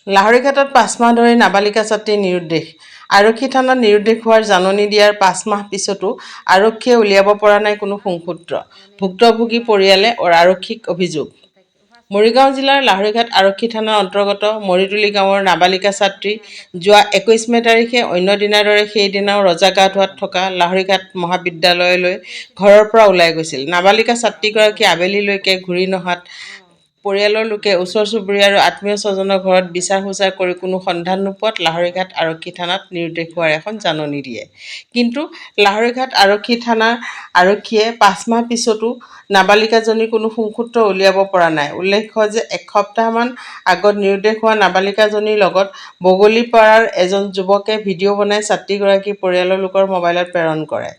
লাহৰীঘাটত ৫ মাহ ধৰি নাবালিকা ছাত্ৰী নিৰুদ্দেশ। আৰক্ষী থানাত নিৰুদ্দেশ হোৱাৰ জাননী দিয়াৰ ৫ মাহ পিছতো আৰক্ষীয়ে উলিয়াব পৰা নাই কোনো সুংসূত্ৰ। ভুক্তভোগী পৰিয়ালে আৰক্ষীক অভিযোগ। মৰিগাঁও জিলাৰ লাহৰীঘাট আৰক্ষী থানাৰ অন্তৰ্গত মৰিতুলি গাঁৱৰ নাবালিকা ছাত্ৰী যোৱা ২১ মে তাৰিখে অন্য দিনাৰ দৰে সেইদিনাও ৰজাগাঁৱত থকা লাহৰীঘাট মহাবিদ্যালয়লৈ ঘৰৰ পৰা ওলাই গৈছিল। নাবালিকা ছাত্ৰীগৰাকী আবেলিলৈকে ঘূৰি নহাত পৰিয়ালৰ লোকে ওচৰ চুবুৰীয়া আৰু আত্মীয় স্বজনৰ ঘৰত বিচাৰ খোচাৰ কৰি কোনো সন্ধান নোপোৱাত লাহৰীঘাট আৰক্ষী থানাত নিৰুদ্দেশ হোৱাৰ এখন জাননী দিয়ে। কিন্তু লাহৰীঘাট আৰক্ষী থানাৰ আৰক্ষীয়ে ৫ মাহ পিছতো নাবালিকাজনীৰ কোনো সুংসূত্ৰ উলিয়াব পৰা নাই। উল্লেখ্য যে এসপ্তাহমান আগত নিৰুদ্দেশ হোৱা নাবালিকাজনীৰ লগত বগলীপাৰাৰ এজন যুৱকে ভিডিঅ' বনাই ছাত্ৰীগৰাকীৰ পৰিয়ালৰ লোকৰ মোবাইলত প্ৰেৰণ কৰে।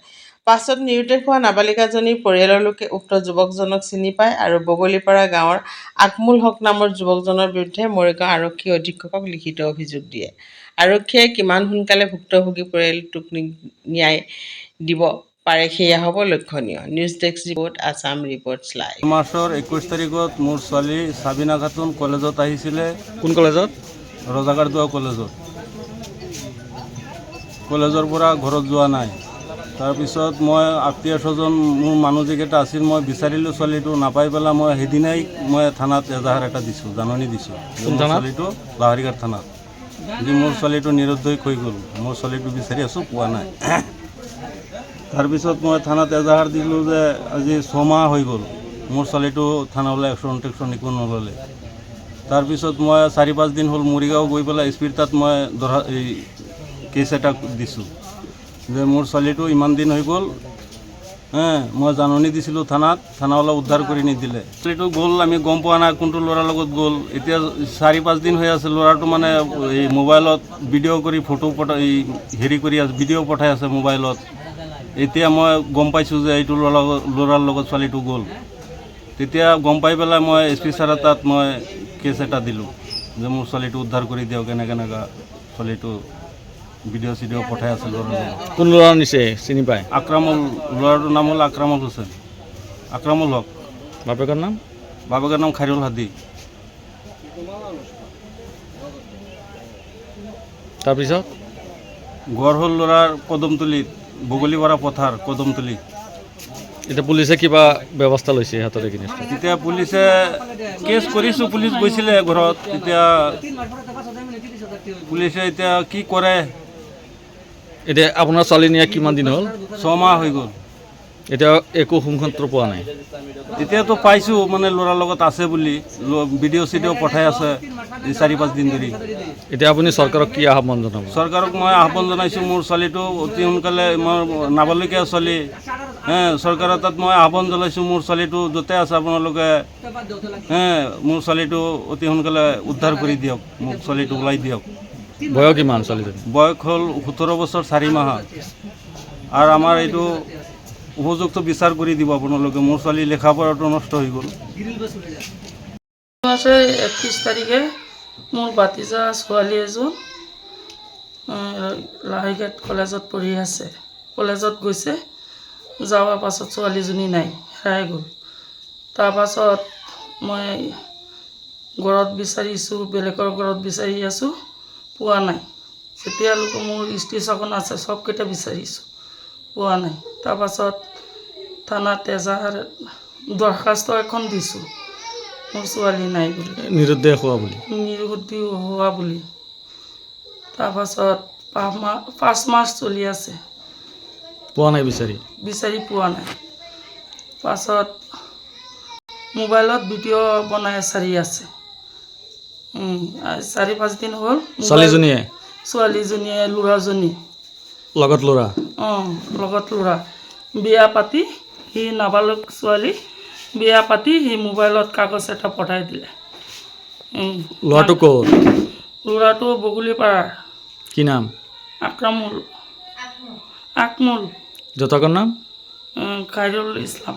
পাছত নিৰুদ্দেশ হোৱা নাবালিকাজনীৰ পৰিয়ালৰ লোকে উক্ত যুৱকজনক চিনি পায় আৰু বগলীপাৰা গাঁৱৰ আকমুল হক নামৰ যুৱকজনৰ বিৰুদ্ধে মৰিগাঁও আৰক্ষী অধীক্ষকক লিখিত অভিযোগ দিয়ে। আৰক্ষীয়ে কিমান সোনকালে ভুক্তভোগী পৰিয়ালটোক ন্যায় দিব পাৰে সেয়া হ'ব লক্ষণীয়। News desk report, Assam reports live. মাৰ্চৰ ২১ তাৰিখত মোৰ ছোৱালী সাবিনা খাতুন কলেজত আহিছিলে। কোন কলেজত? ৰজাগাৰদুৱা কলেজত। কলেজৰ পৰা ঘৰত যোৱা নাই। তাৰপিছত মই আত্মীয় স্বজন মোৰ মানুহ যিকেইটা আছিল মই বিচাৰিলোঁ ছোৱালীটো নাপাই পেলাই মই সেইদিনাই মই থানাত এজাহাৰ এটা দিছোঁ, জাননী দিছোঁ। মোৰ ছোৱালীটো লাহৰীঘাট থানাত যে মোৰ ছোৱালীটো নিৰুদ্দেশ হৈ গ'ল, মোৰ ছোৱালীটো বিচাৰি আছোঁ, পোৱা নাই। তাৰপিছত মই থানাত এজাহাৰ দিলোঁ যে আজি ৬ মাহ হৈ গ'ল মোৰ ছোৱালীটো থানালৈ একশ্যন একো নল'লে। তাৰপিছত মই ৪-৫ দিন হ'ল মৰিগাঁও গৈ পেলাই এছ পিৰ তাত মই কেছ এটা দিছোঁ যে মোৰ ছোৱালীটো ইমান দিন হৈ গ'ল, মই জাননী দিছিলোঁ থানাৱালা উদ্ধাৰ কৰি নিদিলে। ছোৱালীটো গ'ল, আমি গম পোৱা নাই কোনটো ল'ৰাৰ লগত গ'ল। এতিয়া ৪-৫ দিন হৈ আছে, ল'ৰাটো মানে এই মোবাইলত ভিডিঅ' কৰি ফটো হেৰি কৰি আছে, ভিডিঅ' পঠাই আছে মোবাইলত। এতিয়া মই গম পাইছোঁ যে এইটো ল'ৰাৰ লগত ছোৱালীটো গ'ল। তেতিয়া গম পাই পেলাই মই এছ পি ছাৰৰ তাত মই কেছ এটা দিলোঁ যে মোৰ ছোৱালীটো উদ্ধাৰ কৰি দিয়ক, কেনেকৈ ছোৱালীটো ভিডিঅ' চিডিঅ' পঠাই আছে ল'ৰাৰ লগত। কোন ল'ৰা নিছে চিনি পায়? আকৰামুল, ল'ৰাটোৰ নাম হ'ল আকৰামুল হুছেইন, আকৰামুল হক। বাপেকৰ নাম? বাপেকৰ নাম খাইৰুল হাদি। তাৰপিছত ঘৰ হ'ল ল'ৰাৰ কদমতলীত, বগলীপাৰা পথাৰ কদমতলী। এতিয়া পুলিচে কিবা ব্যৱস্থা লৈছে হাতত এইখিনি? এতিয়া পুলিচে কেছ কৰিছোঁ, পুলিচ গৈছিলে ঘৰত। এতিয়া পুলিচে এতিয়া কি কৰে। এতিয়া আপোনাৰ ছোৱালী নিয়া কিমান দিন হ'ল? ৬ মাহ হৈ গ'ল। এতিয়া একো সুংসূত্ৰ পোৱা নাই? এতিয়াতো পাইছোঁ মানে ল'ৰাৰ লগত আছে বুলি, ভিডিঅ' চিডিঅ' পঠাই আছে ৪-৫ দিন ধৰি। এতিয়া আপুনি চৰকাৰক কি আহ্বান জনাব? চৰকাৰক মই আহ্বান জনাইছোঁ মোৰ ছোৱালীটো অতি সোনকালে, মোৰ নাবালিকা ছোৱালী, চৰকাৰৰ তাত মই আহ্বান জনাইছোঁ মোৰ ছোৱালীটো য'তে আছে আপোনালোকে মোৰ ছোৱালীটো অতি সোনকালে উদ্ধাৰ কৰি দিয়ক, মোক ছোৱালীটো ওলাই দিয়ক। বয়স কিমান ছোৱালীজনী? বয়স হ'ল ১৭ বছৰ ৪ মাহ। আৰু আমাৰ এইটো উপযুক্ত বিচাৰ কৰি দিব আপোনালোকে, মোৰ ছোৱালী লেখা পঢ়াটো নষ্ট হৈ গ'ল। মাসেৰ 31 তাৰিখে মোৰ বাতিজা ছোৱালী এজন লাহৰীঘাট কলেজত পঢ়ি আছে। কলেজত গৈছে, যোৱাৰ পাছত ছোৱালীজনী নাই, হেৰাই গ'ল। তাৰপাছত মই ঘৰত বিচাৰিছোঁ, বেলেগৰ ঘৰত বিচাৰি আছোঁ, পোৱা নাই। যেতিয়ালৈকে মোৰ ষ্টেচন আছে চবকেইটা বিচাৰিছোঁ, পোৱা নাই। তাৰপাছত থানাত এজাহাৰ দৰখাস্ত এখন দিছোঁ মোৰ ছোৱালী নাই বুলি, নিৰুদ্দেশ হোৱা বুলি। তাৰপাছত ৫ মাহ চলি আছে, পোৱা নাই, বিচাৰি পোৱা নাই। পাছত মোবাইলত ভিডিঅ' বনাই চাৰি আছে, ৪-৫ দিন হ'ল। ছোৱালীজনীয়ে ল'ৰাজনী লগত ল'ৰা বিয়া পাতি, সি নাবালক ছোৱালী বিয়া পাতি সি মোবাইলত কাগজ এটা পঠাই দিলে। ল'ৰাটো ক'ত? ল'ৰাটো বগলীপাৰাৰ। কি নাম? আকমুল। দেউতাকৰ নাম? খাইৰুল ইছলাম।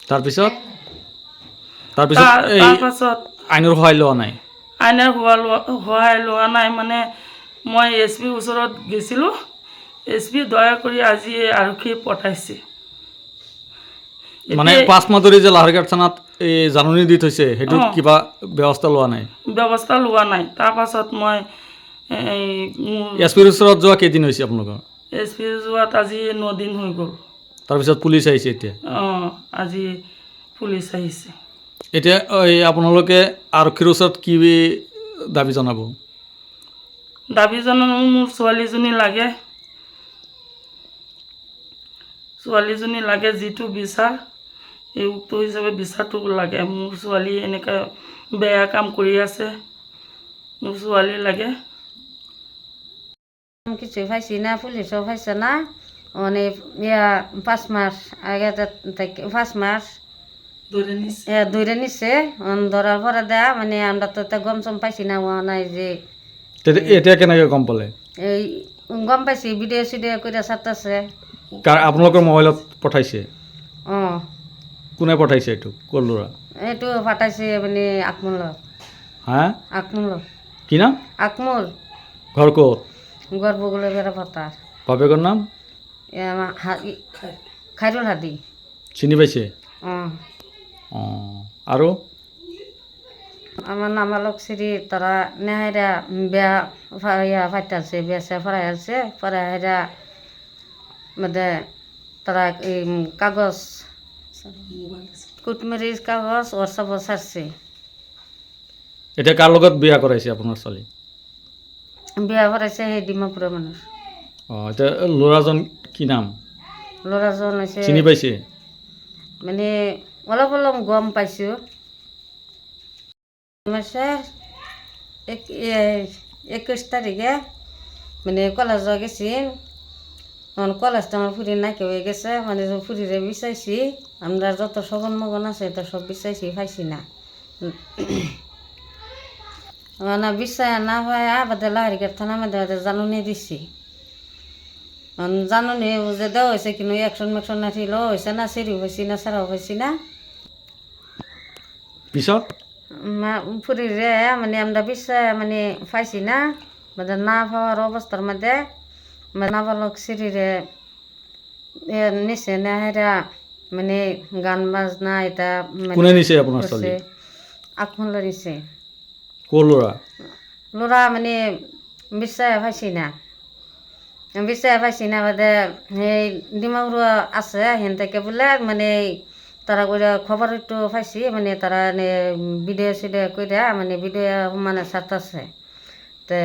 তাৰপিছত আইনৰ সহায় লোৱা নাই? আইনৰ সহায় লোৱা নাই মানে মই এছ পিৰ ওচৰত গৈছিলোঁ, এছ পি দয়া কৰি আজি আৰক্ষী পঠাইছে। মানে 5 মাহ ধৰি যে লাহৰীঘাট থানাত এই জাননী দি থৈছে সেইটো কিবা ব্যৱস্থা লোৱা নাই? ব্যৱস্থা লোৱা নাই। তাৰপাছত মই এই এছপিৰ ওচৰত যোৱা কেইদিন হৈছে আপোনালোকৰ? SP যোৱাত আজি 9 দিন হৈ গ'ল। তাৰপিছত পুলিচ আহিছে এতিয়া? আজি পুলিচ আহিছে। এতিয়া এই আপোনালোকে আৰক্ষীৰ ওচৰত কি দাবী জনাব? দাবী জনাব মোৰ ছোৱালীজনী লাগে। ছোৱালীজনী লাগে, যিটো বিচাৰ এই উক্ত হিচাপে বিচাৰটো লাগে। মোৰ ছোৱালী এনেকৈ বেয়া কাম কৰি আছে, মোৰ ছোৱালী লাগে। কিছু পাইছি না, পুলিশও পাইছে না, মানে 5 মাস আগে 5 মাস ধরে নিচ্ছে। ধরার পরে দেয়া মানে আমরা তো গম চম পাইছি না, নাই যে এতিয়া কেনেকৈ গম পালে? এই গম পাইছি ভিডিও চিডিও করে ছাড়তেছে। আপোনালোকৰ মোবাইলত পঠাইছে? অঁ। কোনে পঠাইছে এইটো? ক'ৰ ল'ৰা? এইটো পাঠাইছে মানে আকমল। হা? আকমল। কি নাম? আকমল। ঘৰ ক'ত? গৰ্বগুলো বেড়া পাতাৰ। বাপেকৰ নাম? খাইৰুল হাদি। চিনি পাইছে? অঁ। আৰু? আমার নামালক শ্রী তারা নেহাইরা বেয়া ফাইটালছে, বেসে ফরাই আছে, ফরাই হাইরা মধ্যে তারা এই কাগজ কুটমেরিজ কাগজ হোয়াটসঅ্যাপ ছাড়ছে। এতিয়া কাৰ লগত বিয়া কৰাইছে আপোনাৰ ছোৱালী? বিয়া কৰাইছে সেই ডিমাপুৰেৰ মানুষ। এতিয়া ল'ৰাজন কি নাম? ল'ৰাজন হৈছে চিনি পাইছে? মানে অলপ অলপ গম পাইছোঁ। মাসের 21 তারিখে মানে কলেজ গেছি, তখন কলেজটা আমার ফুরি নাকি হয়ে গেছে, মানে ফুরিরে বিচাইছি, আমরা যত সগন মগন আছে তো সব বিচাইছি, পাইছি না। না বিচার না পাই বাদে লাহরিঘাট থানা মধ্যে জাননি দিছি। জাননি যে দেওয়া হয়েছে, কিন্তু অ্যাকশন ম্যাকশন না ছিল, হয়েছে না, সেরিও হয়েছি না, সারাও হয়েছি না। পিছত ফুরিরে মানে আমরা বিচার মানে পাইছি না, মানে না পাওয়ার অবস্থার মধ্যে নাবালক সিঁড়িরে নিচে নেহেরা মানে গান বাজনা এটা কোনে নিছে আপোনাৰ ছোৱালী? আকমল নিছে। ক'ৰ ল'ৰা? ল'ৰা মানে বিচাৰ পাইছি না, বিচাৰ পাইছি না বাদে সেই ডিমাপুর আছে হেন থেকে বোলে মানে তারা করে খবর একটু পাইছি, মানে তারা ভিডিও সিডিও করে মানে ভিডিও মানে ছাড়তেছে। তে